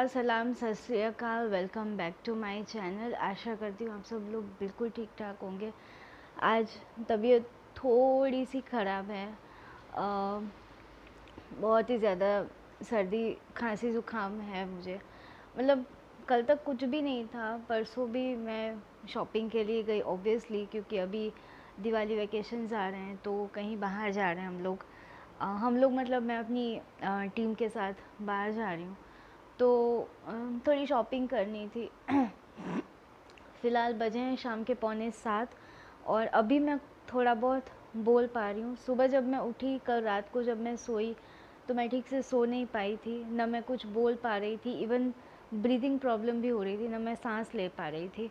नमस्कार, सलाम, Sat Shri Akal. Welcome back to my channel. आशा करती हूँ आप सब लोग बिल्कुल ठीक ठाक होंगे। आज तबीयत थोड़ी सी ख़राब है। बहुत ही ज़्यादा सर्दी खांसी ज़ुकाम है मुझे। मतलब कल तक कुछ भी नहीं था, परसों भी मैं शॉपिंग के लिए गई ऑब्वियसली, क्योंकि अभी दिवाली वैकेशंस आ रहे हैं तो कहीं बाहर जा रहे हैं हम लोग मतलब मैं अपनी टीम के साथ बाहर जा रही हूँ, तो थोड़ी शॉपिंग करनी थी। फ़िलहाल बजे हैं शाम के 6:45 और अभी मैं थोड़ा बहुत बोल पा रही हूँ। सुबह जब मैं उठी कल रात को, जब मैं सोई तो मैं ठीक से सो नहीं पाई थी, ना मैं कुछ बोल पा रही थी, इवन ब्रीदिंग प्रॉब्लम भी हो रही थी, ना मैं सांस ले पा रही थी।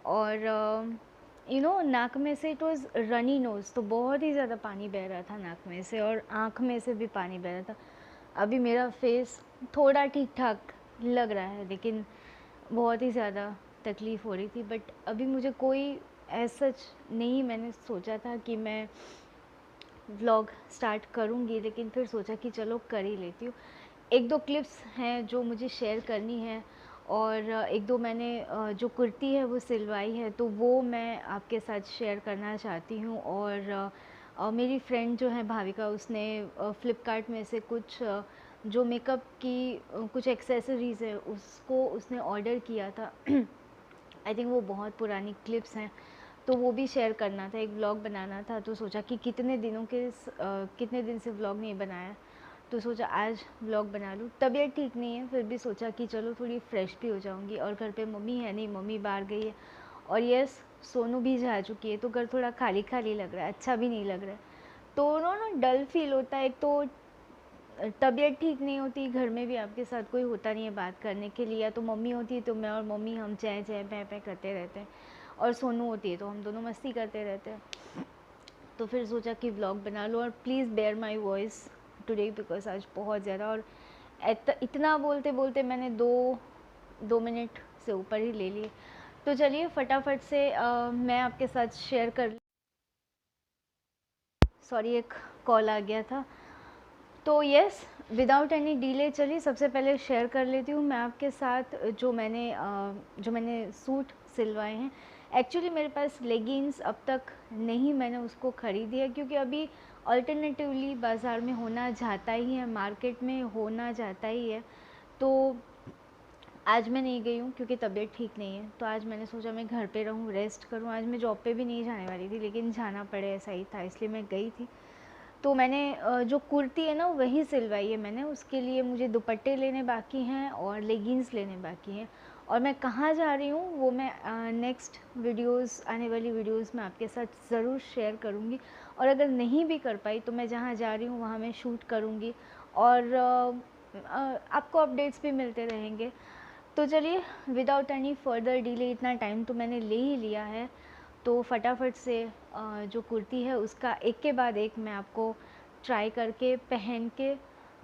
और नाक में से इट वॉज़ रनी नोज़, तो बहुत ही ज़्यादा पानी बह रहा था नाक में से, और आँख में से भी पानी बह रहा था। अभी मेरा फेस थोड़ा ठीक ठाक लग रहा है, लेकिन बहुत ही ज़्यादा तकलीफ़ हो रही थी। बट अभी मुझे कोई एज सच नहीं, मैंने सोचा था कि मैं व्लॉग स्टार्ट करूँगी, लेकिन फिर सोचा कि चलो कर ही लेती हूँ। एक दो क्लिप्स हैं जो मुझे शेयर करनी है, और एक दो मैंने जो कुर्ती है वो सिलवाई है, तो वो मैं आपके साथ शेयर करना चाहती हूँ। और मेरी फ्रेंड जो है भाविका, उसने फ़्लिपकार्ट में से कुछ जो मेकअप की कुछ एक्सेसरीज़ है उसको उसने ऑर्डर किया था। आई थिंक वो बहुत पुरानी क्लिप्स हैं, तो वो भी शेयर करना था, एक व्लॉग बनाना था। तो सोचा कि कितने दिन से व्लॉग नहीं बनाया, तो सोचा आज व्लॉग बना लूँ। तबीयत ठीक नहीं है, फिर भी सोचा कि चलो थोड़ी फ्रेश भी हो जाऊँगी। और घर पे मम्मी है नहीं, मम्मी बाहर गई है, और यस सोनू भी जा चुकी है, तो घर थोड़ा खाली खाली लग रहा है, अच्छा भी नहीं लग रहा है। तो ना डल फील होता है। एक तो तबीयत ठीक नहीं होती, घर में भी आपके साथ कोई होता नहीं है बात करने के लिए, या तो मम्मी होती है तो मैं और मम्मी हम चै चै पै पै करते रहते हैं, और सोनू होती है तो हम दोनों मस्ती करते रहते हैं। तो फिर सोचा कि व्लॉग बना लो, और please bear my voice today because आज बहुत ज़्यादा, और इतना बोलते बोलते मैंने दो मिनट से ऊपर ही ले लिए। तो चलिए फटाफट से मैं आपके साथ शेयर कर, सॉरी एक कॉल आ गया था। तो यस, विदाउट एनी डिले चलिए सबसे पहले शेयर कर लेती हूँ मैं आपके साथ जो मैंने सूट सिलवाए हैं। एक्चुअली मेरे पास लेगिंग्स अब तक नहीं मैंने उसको ख़रीदी है, क्योंकि अभी अल्टरनेटिवली बाज़ार में होना जाता ही है, मार्केट में होना जाता ही है। तो आज मैं नहीं गई हूँ क्योंकि तबीयत ठीक नहीं है, तो आज मैंने सोचा मैं घर पे रहूँ, रेस्ट करूँ। आज मैं जॉब पे भी नहीं जाने वाली थी, लेकिन जाना पड़े ऐसा ही था, इसलिए मैं गई थी। तो मैंने जो कुर्ती है ना वही सिलवाई है मैंने, उसके लिए मुझे दुपट्टे लेने बाकी हैं और लेगिंग्स लेने बाकी हैं। और मैं कहाँ जा रही हूँ वो मैं नेक्स्ट वीडियोस, आने वाली वीडियोस में आपके साथ ज़रूर शेयर करूँगी। और अगर नहीं भी कर पाई तो मैं जहाँ जा रही हूँ वहाँ मैं शूट करूँगी, और आपको अपडेट्स भी मिलते रहेंगे। तो चलिए विदाउट एनी फर्दर डिले, इतना टाइम तो मैंने ले ही लिया है, तो फटाफट से जो कुर्ती है उसका एक के बाद एक मैं आपको ट्राई करके पहन के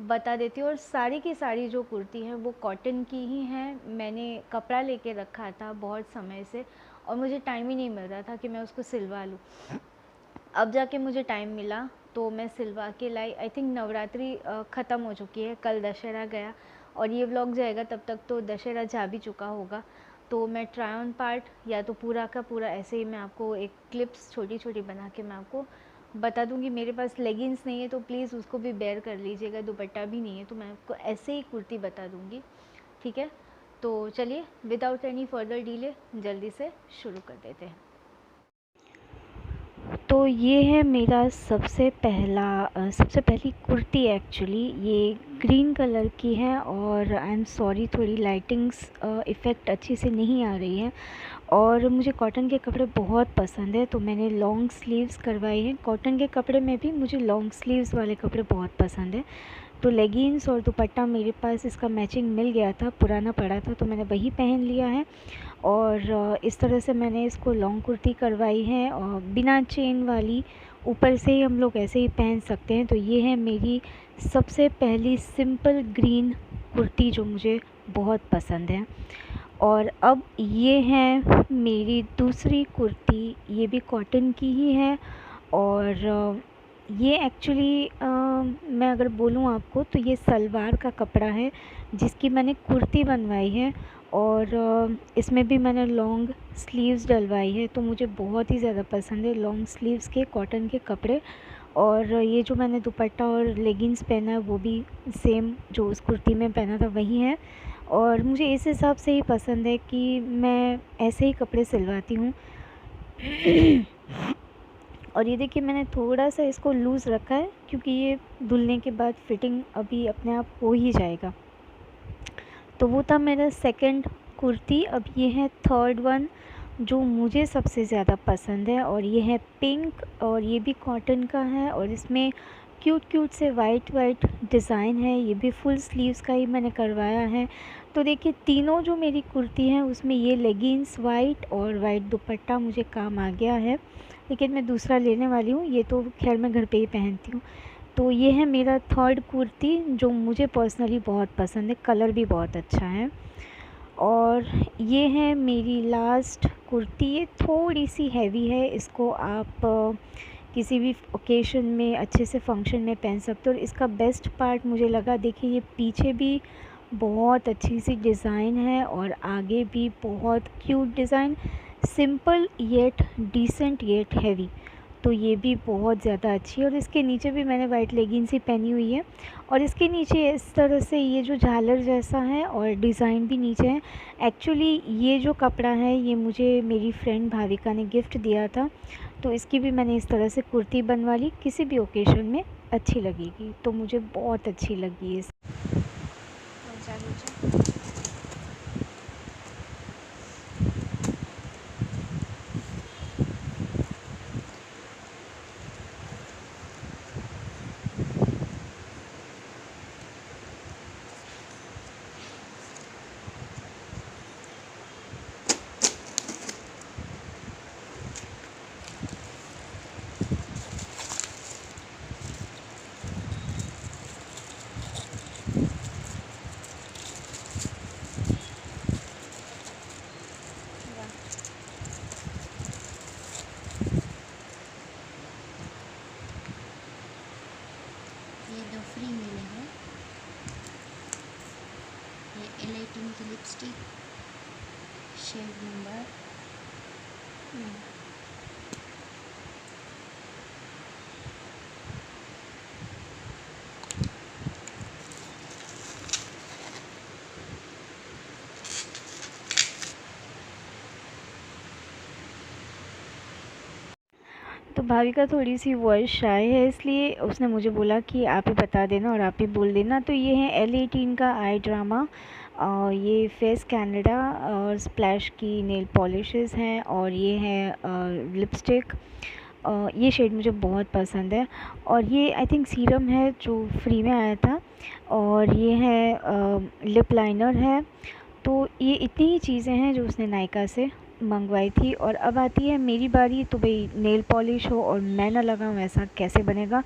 बता देती हूँ। और सारी की सारी जो कुर्ती है वो कॉटन की ही है। मैंने कपड़ा लेके रखा था बहुत समय से, और मुझे टाइम ही नहीं मिल रहा था कि मैं उसको सिलवा लूँ। अब जाके मुझे टाइम मिला तो मैं सिलवा के लाई। आई थिंक नवरात्रि ख़त्म हो चुकी है, कल दशहरा गया, और ये व्लॉग जाएगा तब तक तो दशहरा जा भी चुका होगा। तो मैं ट्राई ऑन पार्ट या तो पूरा का पूरा ऐसे ही मैं आपको एक क्लिप्स छोटी छोटी बना के मैं आपको बता दूंगी। मेरे पास लेगिंग्स नहीं है तो प्लीज़ उसको भी बेयर कर लीजिएगा, दुपट्टा भी नहीं है, तो मैं आपको ऐसे ही कुर्ती बता दूंगी, ठीक है। तो चलिए विदाउट एनी फर्दर डिले जल्दी से शुरू कर देते हैं। तो ये है मेरा सबसे पहली कुर्ती। एक्चुअली ये ग्रीन कलर की है, और आई एम सॉरी थोड़ी लाइटिंग्स इफ़ेक्ट अच्छी से नहीं आ रही है। और मुझे कॉटन के कपड़े बहुत पसंद है, तो मैंने लॉन्ग स्लीव्स करवाई हैं। कॉटन के कपड़े में भी मुझे लॉन्ग स्लीव्स वाले कपड़े बहुत पसंद है। तो लेगिंग्स और दुपट्टा मेरे पास इसका मैचिंग मिल गया था, पुराना पड़ा था, तो मैंने वही पहन लिया है। और इस तरह से मैंने इसको लॉन्ग कुर्ती करवाई है, और बिना चेन वाली, ऊपर से ही हम लोग ऐसे ही पहन सकते हैं। तो ये है मेरी सबसे पहली सिंपल ग्रीन कुर्ती जो मुझे बहुत पसंद है। और अब ये है मेरी दूसरी कुर्ती, ये भी कॉटन की ही है, और ये एक्चुअली मैं अगर बोलूँ आपको तो ये सलवार का कपड़ा है जिसकी मैंने कुर्ती बनवाई है। और इसमें भी मैंने लॉन्ग स्लीव्स डलवाई है, तो मुझे बहुत ही ज़्यादा पसंद है लॉन्ग स्लीव्स के कॉटन के कपड़े। और ये जो मैंने दुपट्टा और लेगिंग्स पहना है वो भी सेम जो उस कुर्ती में पहना था वही है। और मुझे इस हिसाब से ही पसंद है कि मैं ऐसे ही कपड़े सिलवाती हूँ। और ये देखिए मैंने थोड़ा सा इसको लूज़ रखा है क्योंकि ये धुलने के बाद फिटिंग अभी अपने आप हो ही जाएगा। तो वो था मेरा सेकंड कुर्ती। अब ये है थर्ड वन जो मुझे सबसे ज़्यादा पसंद है, और ये है पिंक, और ये भी कॉटन का है और इसमें क्यूट क्यूट से वाइट वाइट डिज़ाइन है। ये भी फुल स्लीव्स का ही मैंने करवाया है। तो देखिए तीनों जो मेरी कुर्ती हैं उसमें ये लेगिंग्स वाइट और वाइट दुपट्टा मुझे काम आ गया है, लेकिन मैं दूसरा लेने वाली हूँ, ये तो खैर मैं घर पे ही पहनती हूँ। तो ये है मेरा थर्ड कुर्ती जो मुझे पर्सनली बहुत पसंद है, कलर भी बहुत अच्छा है। और ये है मेरी लास्ट कुर्ती। ये थोड़ी सी हैवी है, इसको आप किसी भी ओकेशन में अच्छे से फंक्शन में पहन सकते हो। और इसका बेस्ट पार्ट मुझे लगा, देखिए ये पीछे भी बहुत अच्छी सी डिज़ाइन है और आगे भी बहुत cute design, simple yet decent yet heavy. तो ये भी बहुत ज़्यादा अच्छी है। और इसके नीचे भी मैंने वाइट लेगिंग्स ही पहनी हुई है, और इसके नीचे इस तरह से ये जो झालर जैसा है और डिज़ाइन भी नीचे है। एक्चुअली ये जो कपड़ा है ये मुझे मेरी फ्रेंड भाविका ने गिफ्ट दिया था, तो इसकी भी मैंने इस तरह से कुर्ती बनवा ली, किसी भी ओकेशन में अच्छी लगेगी, तो मुझे बहुत अच्छी लगी इस। ये दो फ्री मिले हैं। ये L18 की लिपस्टिक शेड नंबर तो भाविका थोड़ी सी वॉइस शाय है, इसलिए उसने मुझे बोला कि आप ही बता देना और आप ही बोल देना। तो ये है L18 का आई ड्रामा, और ये फेस कैनेडा और स्प्लैश की नेल पॉलिशेस हैं, और ये है लिपस्टिक। ये शेड मुझे बहुत पसंद है। और ये आई थिंक सीरम है जो फ्री में आया था, और ये है लिप लाइनर है। तो ये इतनी ही चीज़ें हैं जो उसने नायका से मंगवाई थी। और अब आती है मेरी बारी, तो भाई नेल पॉलिश हो और मैं ना लगाऊँ ऐसा कैसे बनेगा।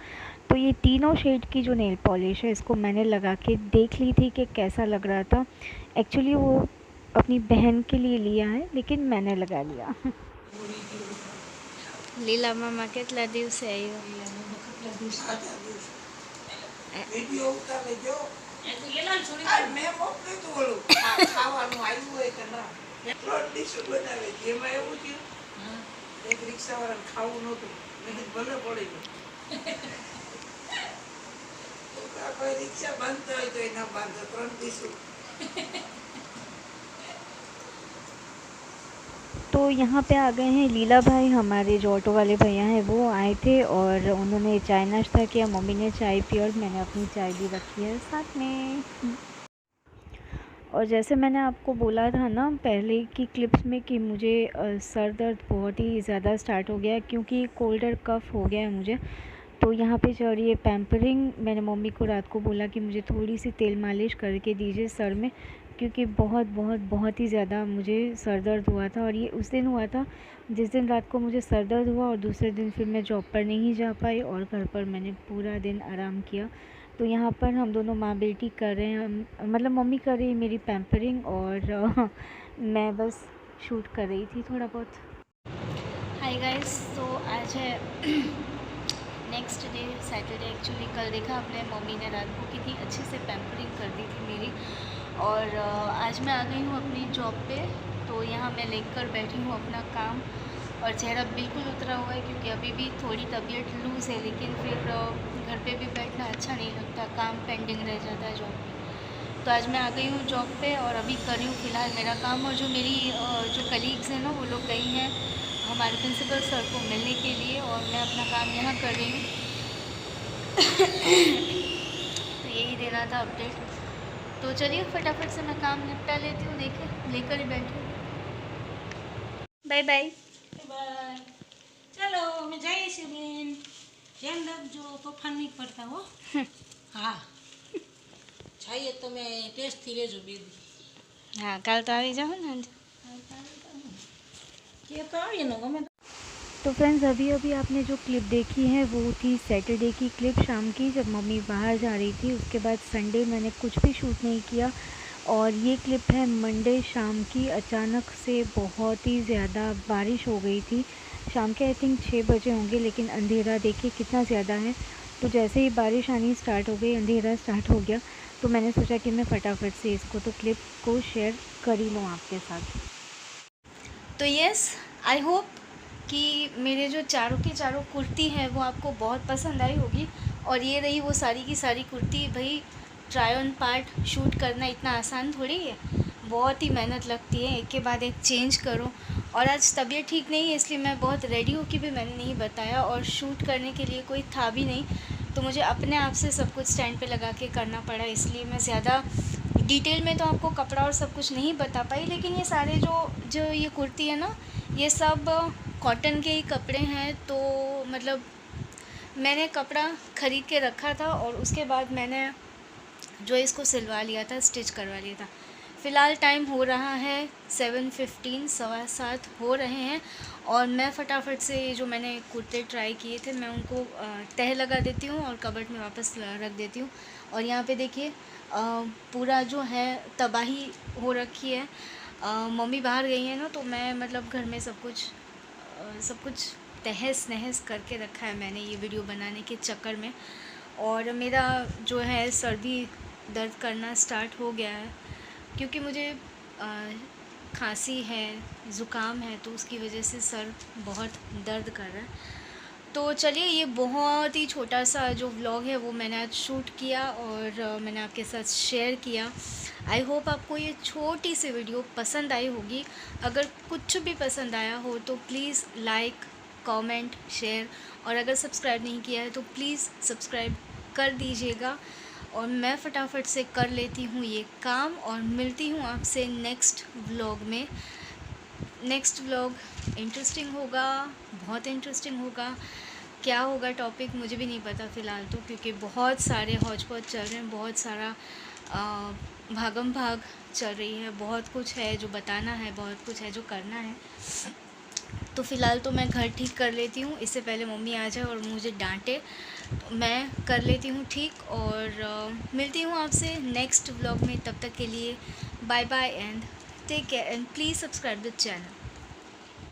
तो ये तीनों शेड की जो नेल पॉलिश है इसको मैंने लगा के देख ली थी कि कैसा लग रहा था। एक्चुअली वो अपनी बहन के लिए लिया है, लेकिन मैंने लगा लिया। લીલા મામા કેટલા દિવસે આવ્યો? વિડીયો ઉતારે જો મેં મોકલ્યું તું ઓલું ખાવાનું આવ્યું હોય કે ના ત્રણ ડીશો બનાવે જેમાં એવું થયું એક રિક્ષાવાળાને ખાવું નહોતું મેં કીધું ભલે પડી ગયું કોઈ રિક્ષા બાંધતો હોય તો એ ના બાંધો ત્રણ ડીશો। तो यहाँ पे आ गए हैं लीला भाई, हमारे जो ऑटो वाले भैया हैं वो आए थे और उन्होंने चाय नाश्ता किया, मम्मी ने चाय पी और मैंने अपनी चाय भी रखी है साथ में। और जैसे मैंने आपको बोला था ना पहले की क्लिप्स में कि मुझे सर दर्द बहुत ही ज़्यादा स्टार्ट हो गया है क्योंकि कोल्ड और कफ़ हो गया है मुझे। तो यहाँ पे चल रही है पैम्परिंग। मैंने मम्मी को रात को बोला कि मुझे थोड़ी सी तेल मालिश करके दीजिए सर में, क्योंकि बहुत बहुत बहुत ही ज़्यादा मुझे सर दर्द हुआ था। और ये उस दिन हुआ था जिस दिन रात को मुझे सर दर्द हुआ, और दूसरे दिन फिर मैं जॉब पर नहीं जा पाई और घर पर मैंने पूरा दिन आराम किया। तो यहाँ पर हम दोनों माँ बेटी कर रहे हैं, मतलब मम्मी कर रही है मेरी पैम्परिंग और मैं बस शूट कर रही थी थोड़ा बहुत। हाय गाइस, तो आज है नेक्स्ट डे सैटरडे एक्चुअली कल देखा आपने मम्मी ने रात को कितनी अच्छे से पैम्परिंग कर दी थी मेरी। और आज मैं आ गई हूँ अपनी जॉब पे, तो यहाँ मैं लेकर बैठी हूँ अपना काम और चेहरा बिल्कुल उतरा हुआ है क्योंकि अभी भी थोड़ी तबीयत लूज़ है, लेकिन फिर घर पे भी बैठना अच्छा नहीं लगता, काम पेंडिंग रह जाता है जॉब पे। तो आज मैं आ गई हूँ जॉब पे और अभी कर रही हूँ फ़िलहाल मेरा काम। और जो मेरी जो कलीग्स हैं ना, वो लोग गई हैं हमारे प्रिंसिपल सर को मिलने के लिए और मैं अपना काम यहाँ कर रही हूँ। तो यही देना था अपडेट। तो चलिए फटाफट से मैं काम निपटा लेती हूँ, देखे लेकर ही बैठी हूँ। Bye bye. बाय। चलो અમે જઈએ છીએ બેન, ધ્યાન રાખજો, તોફાન નહીં કરતા હો. હા જઈએ તમે ટેસ્ટથી રહેજો બેબી. हाँ कल तो आ जाओ ना। કે તો આવીએ ને ગમે. तो फ्रेंड्स अभी आपने जो क्लिप देखी है वो थी सैटरडे की क्लिप शाम की, जब मम्मी बाहर जा रही थी। उसके बाद संडे मैंने कुछ भी शूट नहीं किया। और ये क्लिप है मंडे शाम की। अचानक से बहुत ही ज़्यादा बारिश हो गई थी। शाम के आई थिंक 6 बजे होंगे, लेकिन अंधेरा देखिए कितना ज़्यादा है। तो जैसे ही बारिश आनी स्टार्ट हो गई, अंधेरा स्टार्ट हो गया, तो मैंने सोचा कि मैं फटाफट से इसको तो क्लिप को शेयर कर ही लूँ आपके साथ। तो यस, आई होप कि मेरे जो चारों की चारों कुर्ती है वो आपको बहुत पसंद आई होगी। और ये रही वो सारी की सारी कुर्ती। भाई ट्राई ऑन पार्ट शूट करना इतना आसान थोड़ी है, बहुत ही मेहनत लगती है, एक के बाद एक चेंज करो। और आज तबीयत ठीक नहीं है, इसलिए मैं बहुत रेडी होकर भी मैंने नहीं बताया, और शूट करने के लिए कोई था भी नहीं, तो मुझे अपने आप से सब कुछ स्टैंड पे लगा के करना पड़ा। इसलिए मैं ज़्यादा डिटेल में तो आपको कपड़ा और सब कुछ नहीं बता पाई। लेकिन ये सारे जो ये कुर्ती है ना, ये सब कॉटन के ही कपड़े हैं। तो मतलब मैंने कपड़ा ख़रीद के रखा था और उसके बाद मैंने जो इसको सिलवा लिया था, स्टिच करवा लिया था। फ़िलहाल टाइम हो रहा है 7:15, 7:15 हो रहे हैं। और मैं फटाफट से जो मैंने कुर्ते ट्राई किए थे, मैं उनको तह लगा देती हूँ और कबर्ड में वापस रख देती हूँ। और यहाँ पे देखिए पूरा जो है तबाही हो रखी है। मम्मी बाहर गई है ना, तो मैं मतलब घर में सब कुछ तहस नहस करके रखा है मैंने ये वीडियो बनाने के चक्कर में। और मेरा जो है सर भी दर्द करना स्टार्ट हो गया है, क्योंकि मुझे खांसी है, ज़ुकाम है, तो उसकी वजह से सर बहुत दर्द कर रहा है। तो चलिए, ये बहुत ही छोटा सा जो व्लॉग है वो मैंने आज शूट किया और मैंने आपके साथ शेयर किया। आई होप आपको ये छोटी सी वीडियो पसंद आई होगी। अगर कुछ भी पसंद आया हो तो प्लीज़ लाइक, कमेंट, शेयर, और अगर सब्सक्राइब नहीं किया है तो प्लीज़ सब्सक्राइब कर दीजिएगा। और मैं फटाफट से कर लेती हूँ ये काम और मिलती हूँ आपसे नेक्स्ट व्लॉग में। नेक्स्ट व्लॉग इंटरेस्टिंग होगा, बहुत इंटरेस्टिंग होगा। क्या होगा टॉपिक मुझे भी नहीं पता फ़िलहाल तो, क्योंकि बहुत सारे हौच पौच चल रहे हैं, बहुत सारा भागम भाग चल रही है, बहुत कुछ है जो बताना है, बहुत कुछ है जो करना है। तो फ़िलहाल तो मैं घर ठीक कर लेती हूँ, इससे पहले मम्मी आ जाए और मुझे डांटे। तो मैं कर लेती हूँ ठीक, और मिलती हूँ आपसे नेक्स्ट व्लॉग में। तब तक के लिए bye bye and take care and please subscribe the channel.